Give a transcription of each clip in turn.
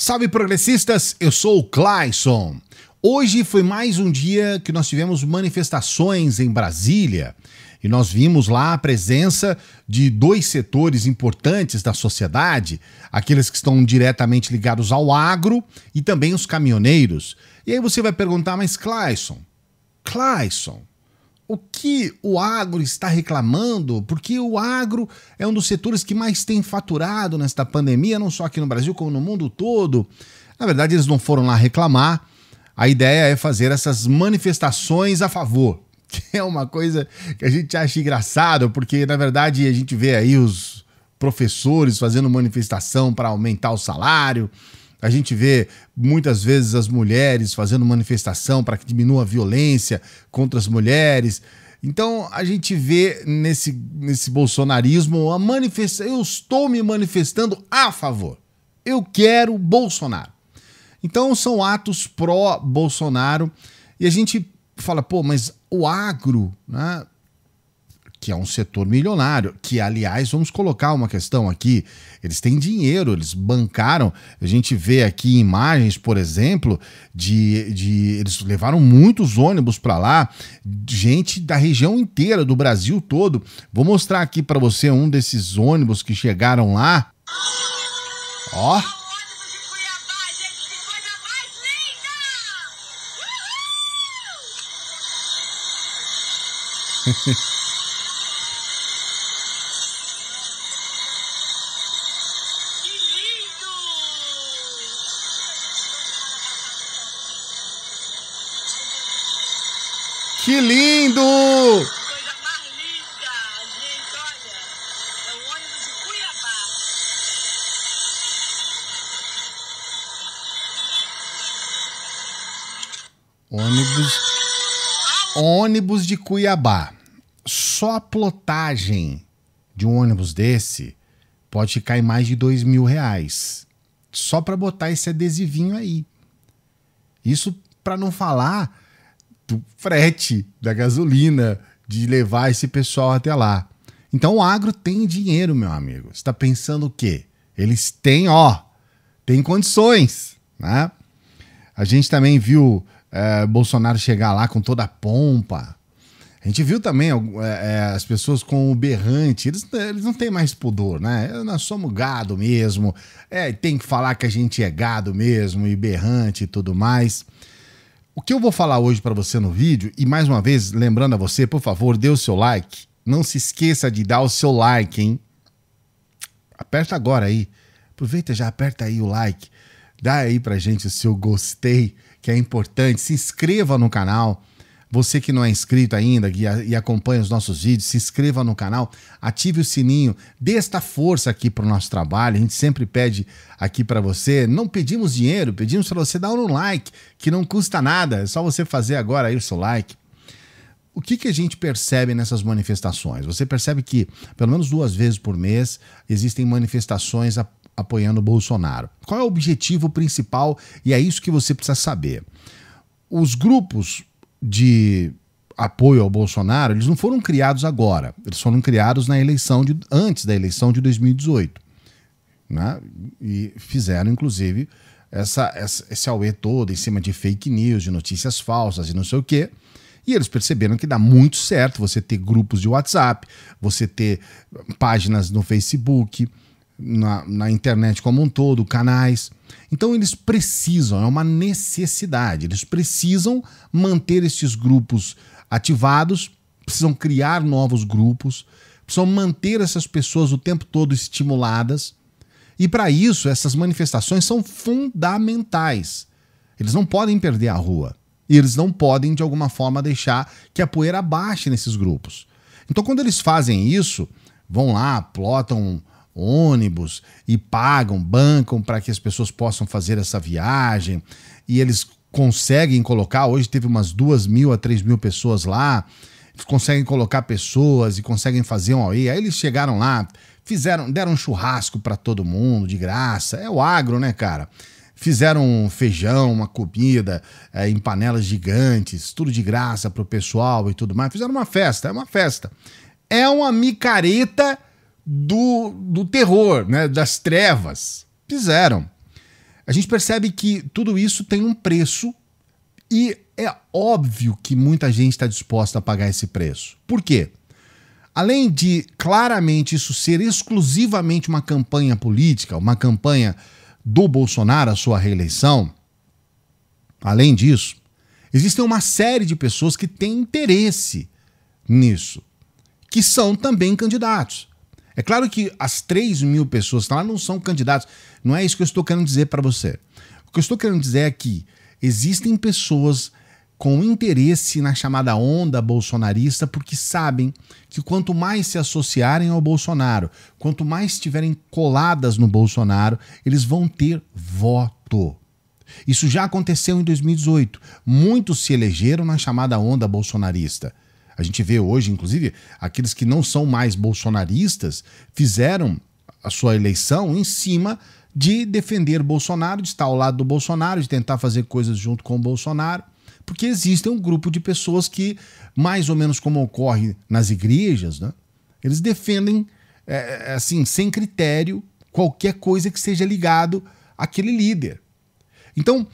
Salve progressistas, eu sou o Clayson. Hoje foi mais um dia que nós tivemos manifestações em Brasília e nós vimos lá a presença de dois setores importantes da sociedade, aqueles que estão diretamente ligados ao agro e também os caminhoneiros. E aí você vai perguntar, mas Clayson, o que o agro está reclamando? Porque o agro é um dos setores que mais tem faturado nesta pandemia, não só aqui no Brasil, como no mundo todo. Na verdade, eles não foram lá reclamar. A ideia é fazer essas manifestações a favor, que é uma coisa que a gente acha engraçado, porque, na verdade, a gente vê aí os professores fazendo manifestação para aumentar o salário. A gente vê muitas vezes as mulheres fazendo manifestação para que diminua a violência contra as mulheres. Então a gente vê nesse bolsonarismo a eu estou me manifestando a favor. Eu quero Bolsonaro. Então são atos pró-Bolsonaro e a gente fala, pô, mas o agro, né? Que é um setor milionário, que, aliás, vamos colocar uma questão aqui, eles têm dinheiro, eles bancaram, a gente vê aqui imagens, por exemplo, eles levaram muitos ônibus para lá, gente da região inteira, do Brasil todo. Vou mostrar aqui para você um desses ônibus que chegaram lá. Ó. Que lindo! Coisa mais linda, gente, olha, é o ônibus de Cuiabá. Ônibus de Cuiabá. Só a plotagem de um ônibus desse pode ficar em mais de R$2.000. Só para botar esse adesivinho aí. Isso para não falar do frete, da gasolina, de levar esse pessoal até lá. Então o agro tem dinheiro, meu amigo. Você está pensando o quê? Eles têm, tem condições, né? A gente também viu Bolsonaro chegar lá com toda a pompa. A gente viu também as pessoas com o berrante. Eles não têm mais pudor, né? Nós somos gado mesmo. Tem que falar que a gente é gado mesmo, e berrante e tudo mais. O que eu vou falar hoje para você no vídeo, e mais uma vez, lembrando a você, por favor, dê o seu like. Não se esqueça de dar o seu like, hein? Aperta agora aí. Aproveita, já aperta aí o like. Dá aí pra gente o seu gostei, que é importante. Se inscreva no canal. Você que não é inscrito ainda e acompanha os nossos vídeos, se inscreva no canal, ative o sininho, dê esta força aqui para o nosso trabalho. A gente sempre pede aqui para você, não pedimos dinheiro, pedimos para você dar um like, que não custa nada, é só você fazer agora aí o seu like. O que a gente percebe nessas manifestações? Você percebe que pelo menos 2 vezes por mês existem manifestações apoiando o Bolsonaro. Qual é o objetivo principal? E é isso que você precisa saber. Os grupos de apoio ao Bolsonaro, eles não foram criados agora, eles foram criados antes da eleição de 2018, né? E fizeram, inclusive, esse auê todo em cima de fake news, de notícias falsas e não sei o quê, e eles perceberam que dá muito certo você ter grupos de WhatsApp, você ter páginas no Facebook, na internet como um todo, canais. Então eles precisam, é uma necessidade, eles precisam manter esses grupos ativados, precisam criar novos grupos, precisam manter essas pessoas o tempo todo estimuladas. E para isso, essas manifestações são fundamentais. Eles não podem perder a rua. E eles não podem, de alguma forma, deixar que a poeira baixe nesses grupos. Então quando eles fazem isso, vão lá, plotam ônibus e bancam para que as pessoas possam fazer essa viagem, e eles conseguem colocar, hoje teve umas 2.000 a 3.000 pessoas lá, eles conseguem colocar pessoas e conseguem fazer um auê. Aí eles chegaram lá, deram um churrasco para todo mundo de graça, é o agro, né, cara? Fizeram um feijão, uma comida em panelas gigantes, tudo de graça pro pessoal e tudo mais, fizeram uma festa, é uma micareta do terror, né, das trevas. Fizeram. a gente percebe que tudo isso tem um preço e é óbvio que muita gente está disposta a pagar esse preço. Por quê? Além de claramente isso ser exclusivamente uma campanha política, uma campanha do Bolsonaro, a sua reeleição, além disso, existem uma série de pessoas que têm interesse nisso, que são também candidatos. É claro que as 3.000 pessoas que estão lá não são candidatos. Não é isso que eu estou querendo dizer para você. O que eu estou querendo dizer é que existem pessoas com interesse na chamada onda bolsonarista porque sabem que quanto mais se associarem ao Bolsonaro, quanto mais estiverem coladas no Bolsonaro, eles vão ter voto. Isso já aconteceu em 2018. Muitos se elegeram na chamada onda bolsonarista. A gente vê hoje, inclusive, aqueles que não são mais bolsonaristas fizeram a sua eleição em cima de defender Bolsonaro, de estar ao lado do Bolsonaro, de tentar fazer coisas junto com o Bolsonaro, porque existe um grupo de pessoas que, mais ou menos como ocorre nas igrejas, né, eles defendem, assim, sem critério, qualquer coisa que seja ligado àquele líder. Então,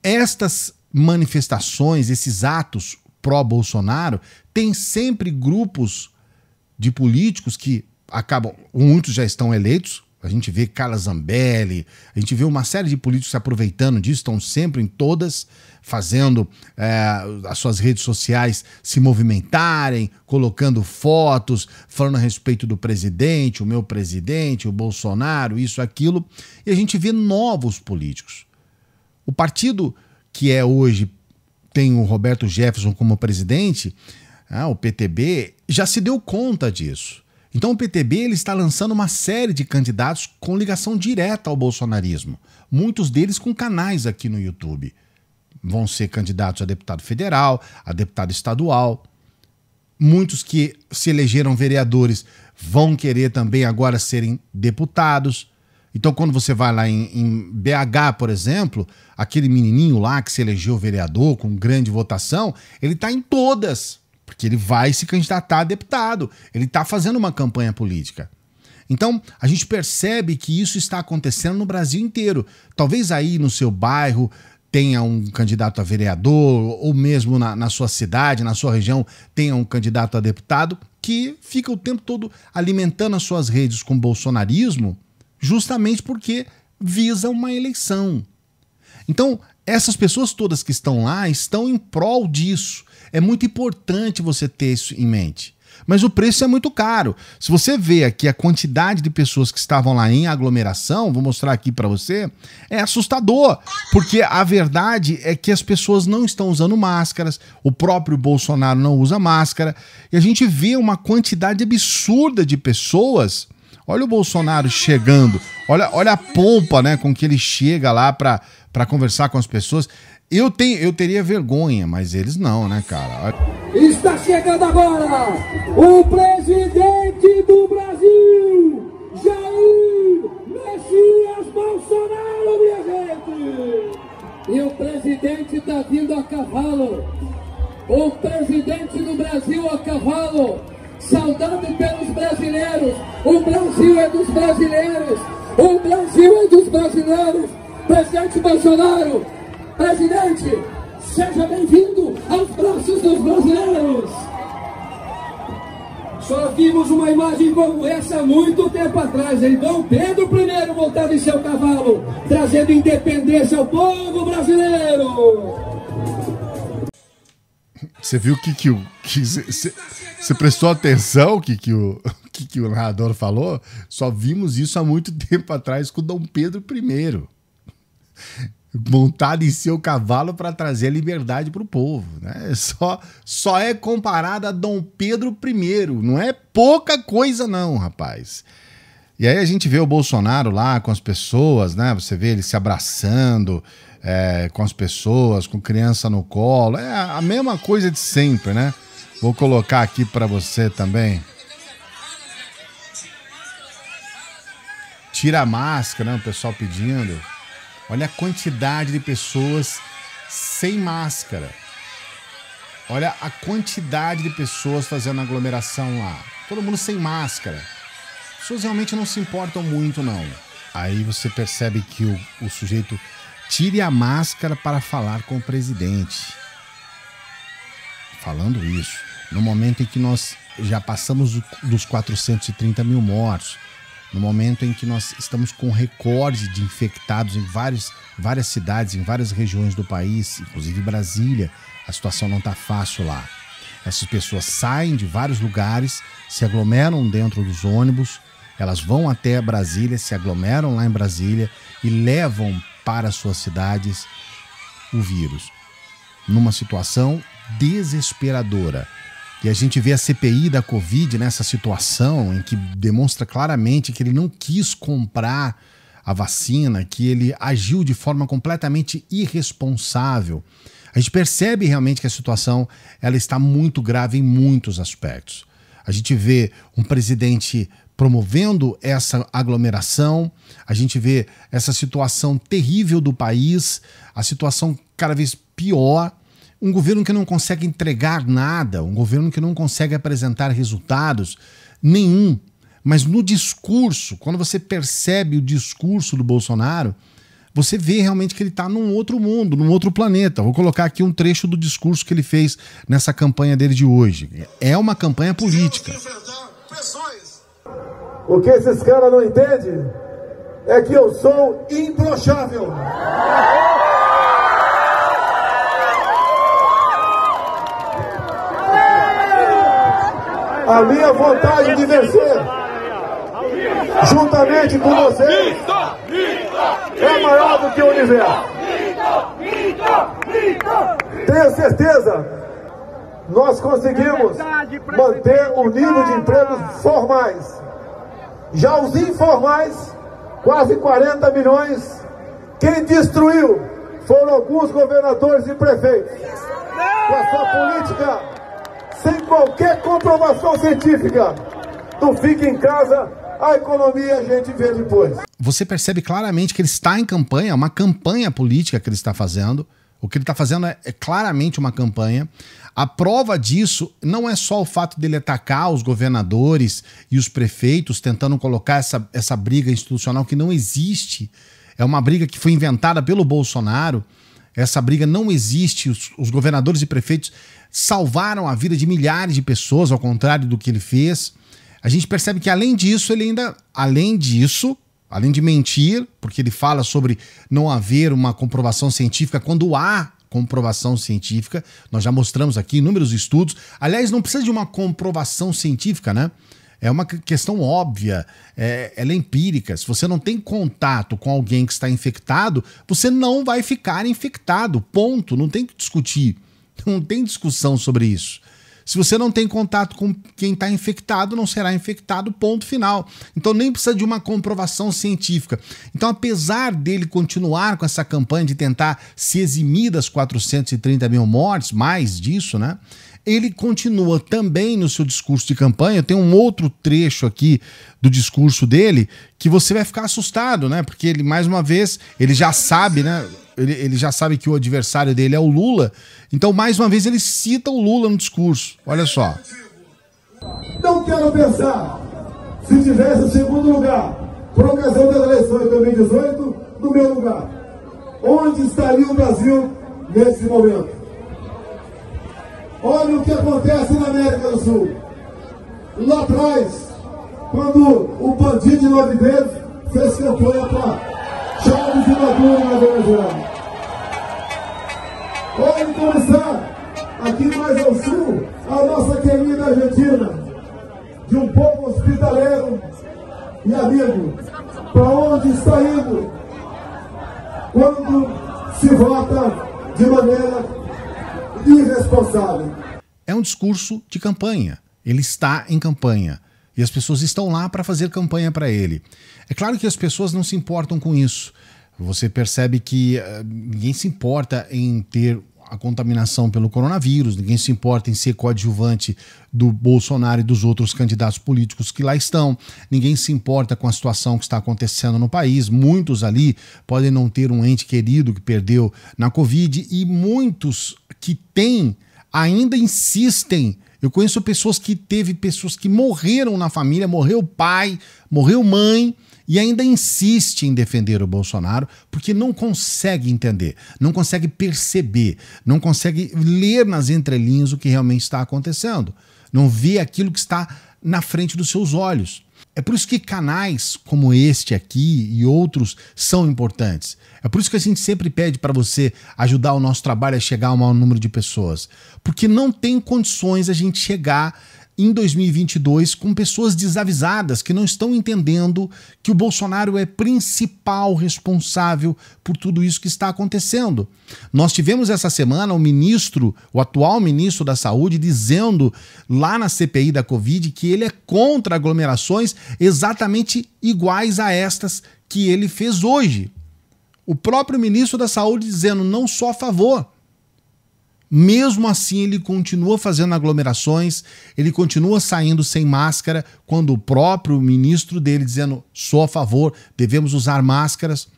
estas manifestações, esses atos pró-Bolsonaro, tem sempre grupos de políticos que acabam, muitos já estão eleitos, a gente vê Carla Zambelli, a gente vê uma série de políticos se aproveitando disso, estão sempre em todas, fazendo as suas redes sociais se movimentarem, colocando fotos, falando a respeito do presidente, o meu presidente, o Bolsonaro, isso, aquilo, e a gente vê novos políticos. O partido que hoje tem o Roberto Jefferson como presidente, o PTB, já se deu conta disso. Então o PTB ele está lançando uma série de candidatos com ligação direta ao bolsonarismo. Muitos deles com canais aqui no YouTube. Vão ser candidatos a deputado federal, a deputado estadual. Muitos que se elegeram vereadores vão querer também agora serem deputados. Então quando você vai lá em BH, por exemplo, aquele menininho lá que se elegeu vereador com grande votação, ele está em todas. Porque ele vai se candidatar a deputado. Ele está fazendo uma campanha política. Então, a gente percebe que isso está acontecendo no Brasil inteiro. Talvez aí no seu bairro tenha um candidato a vereador, ou mesmo na sua cidade, na sua região, tenha um candidato a deputado que fica o tempo todo alimentando as suas redes com bolsonarismo, justamente porque visa uma eleição. Então, essas pessoas todas que estão lá estão em prol disso. É muito importante você ter isso em mente. Mas o preço é muito caro. Se você vê aqui a quantidade de pessoas que estavam lá em aglomeração, vou mostrar aqui para você, é assustador. Porque a verdade é que as pessoas não estão usando máscaras, o próprio Bolsonaro não usa máscara, e a gente vê uma quantidade absurda de pessoas. Olha o Bolsonaro chegando, olha a pompa, né, com que ele chega lá para conversar com as pessoas. Eu teria vergonha, mas eles não, né, cara? Está chegando agora o presidente do Brasil, Jair Messias Bolsonaro, minha gente! E o presidente está vindo a cavalo. O presidente do Brasil a cavalo, saudado pelos brasileiros. O Brasil é dos brasileiros. O Brasil é dos brasileiros. Presidente Bolsonaro, presidente, seja bem-vindo aos braços dos brasileiros. Só vimos uma imagem como essa há muito tempo atrás, hein? Dom Pedro I montado em seu cavalo, trazendo independência ao povo brasileiro. Você viu você prestou atenção o que o narrador falou? Só vimos isso há muito tempo atrás com Dom Pedro I. Montado em seu cavalo para trazer a liberdade para o povo, né? Só é comparado a Dom Pedro I, não é pouca coisa não, rapaz. E aí a gente vê o Bolsonaro lá com as pessoas, né? Você vê ele se abraçando com as pessoas, com criança no colo, é a mesma coisa de sempre, né? Vou colocar aqui para você também. Tira a máscara, né? O pessoal pedindo. Olha a quantidade de pessoas sem máscara. Olha a quantidade de pessoas fazendo aglomeração lá. Todo mundo sem máscara. As pessoas realmente não se importam muito, não. Aí você percebe que o sujeito tire a máscara para falar com o presidente. Falando isso, no momento em que nós já passamos dos 430 mil mortos, no momento em que nós estamos com recorde de infectados em várias cidades, em várias regiões do país, inclusive Brasília, a situação não está fácil lá. Essas pessoas saem de vários lugares, se aglomeram dentro dos ônibus, elas vão até Brasília, se aglomeram lá em Brasília e levam para suas cidades o vírus. Numa situação desesperadora. E a gente vê a CPI da Covid nessa situação em que demonstra claramente que ele não quis comprar a vacina, que ele agiu de forma completamente irresponsável. A gente percebe realmente que a situação ela está muito grave em muitos aspectos. A gente vê um presidente promovendo essa aglomeração, a gente vê essa situação terrível do país, a situação cada vez pior, um governo que não consegue entregar nada, um governo que não consegue apresentar resultados nenhum. Mas no discurso, quando você percebe o discurso do Bolsonaro, você vê realmente que ele está num outro mundo, num outro planeta. Vou colocar aqui um trecho do discurso que ele fez nessa campanha dele de hoje. É uma campanha política. O que esses caras não entendem é que eu sou imbrochável. A minha vontade de vencer, juntamente com vocês, é maior do que o universo. Tenho certeza, nós conseguimos manter o nível de empregos formais. Já os informais, quase 40 milhões, quem destruiu foram alguns governadores e prefeitos. Com a sua política sem qualquer comprovação científica do fique em casa, a economia a gente vê depois. Você percebe claramente que ele está em campanha, uma campanha política que ele está fazendo. O que ele está fazendo é claramente uma campanha. A prova disso não é só o fato dele atacar os governadores e os prefeitos, tentando colocar essa briga institucional que não existe. É uma briga que foi inventada pelo Bolsonaro. Essa briga não existe. Os governadores e prefeitos salvaram a vida de milhares de pessoas, ao contrário do que ele fez. A gente percebe que, além disso, ele ainda, além de mentir, porque ele fala sobre não haver uma comprovação científica, quando há comprovação científica, nós já mostramos aqui inúmeros estudos. Aliás, não precisa de uma comprovação científica, né? É uma questão óbvia, ela é empírica. Se você não tem contato com alguém que está infectado, você não vai ficar infectado, ponto. Não tem que discutir, não tem discussão sobre isso. Se você não tem contato com quem está infectado, não será infectado, ponto final. Então nem precisa de uma comprovação científica. Então, apesar dele continuar com essa campanha de tentar se eximir das 430 mil mortes, mais disso, né? Ele continua também no seu discurso de campanha. Tem um outro trecho aqui do discurso dele que você vai ficar assustado, né? Porque ele, mais uma vez, ele já sabe, né? Ele já sabe que o adversário dele é o Lula. Então, mais uma vez, ele cita o Lula no discurso. Olha só. Não quero pensar se tivesse segundo lugar por ocasião das eleições de 2018 no meu lugar. Onde estaria o Brasil nesse momento? Olha o que acontece na América do Sul. Lá atrás, quando o bandido de 9 vezes fez campanha para Chaves e Maduro na Venezuela. Olha como está, aqui mais ao sul, a nossa querida Argentina, de um povo hospitaleiro e amigo. Para onde está indo quando se vota de maneira irresponsável? É um discurso de campanha. Ele está em campanha. E as pessoas estão lá para fazer campanha para ele. É claro que as pessoas não se importam com isso. Você percebe que ninguém se importa em ter a contaminação pelo coronavírus, ninguém se importa em ser coadjuvante do Bolsonaro e dos outros candidatos políticos que lá estão, ninguém se importa com a situação que está acontecendo no país. Muitos ali podem não ter um ente querido que perdeu na Covid e muitos que têm ainda insistem. Eu conheço pessoas que morreram na família, morreu pai, morreu mãe, e ainda insiste em defender o Bolsonaro porque não consegue entender, não consegue perceber, não consegue ler nas entrelinhas o que realmente está acontecendo, não vê aquilo que está na frente dos seus olhos. É por isso que canais como este aqui e outros são importantes. É por isso que a gente sempre pede para você ajudar o nosso trabalho a chegar ao maior número de pessoas. Porque não tem condições a gente chegar em 2022 com pessoas desavisadas que não estão entendendo que o Bolsonaro é principal responsável por tudo isso que está acontecendo. Nós tivemos essa semana o atual ministro da Saúde, dizendo lá na CPI da Covid que ele é contra aglomerações exatamente iguais a estas que ele fez hoje. O próprio ministro da Saúde dizendo não sou a favor. Mesmo assim, ele continua fazendo aglomerações, ele continua saindo sem máscara, quando o próprio ministro dele dizendo sou a favor, devemos usar máscaras.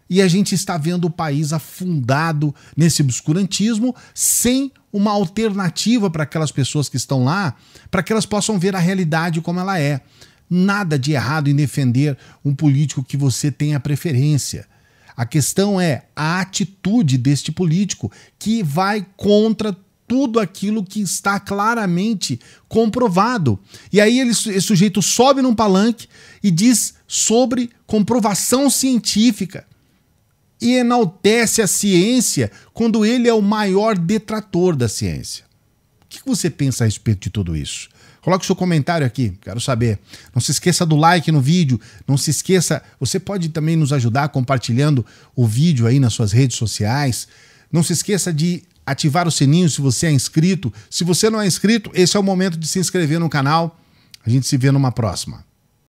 E a gente está vendo o país afundado nesse obscurantismo, sem uma alternativa para aquelas pessoas que estão lá, para que elas possam ver a realidade como ela é. Nada de errado em defender um político que você tenha preferência. A questão é a atitude deste político que vai contra tudo aquilo que está claramente comprovado. E aí esse sujeito sobe num palanque e diz sobre comprovação científica e enaltece a ciência quando ele é o maior detrator da ciência. O que você pensa a respeito de tudo isso? Coloque o seu comentário aqui, quero saber. Não se esqueça do like no vídeo, não se esqueça, você pode também nos ajudar compartilhando o vídeo aí nas suas redes sociais. Não se esqueça de ativar o sininho se você é inscrito. Se você não é inscrito, esse é o momento de se inscrever no canal. A gente se vê numa próxima.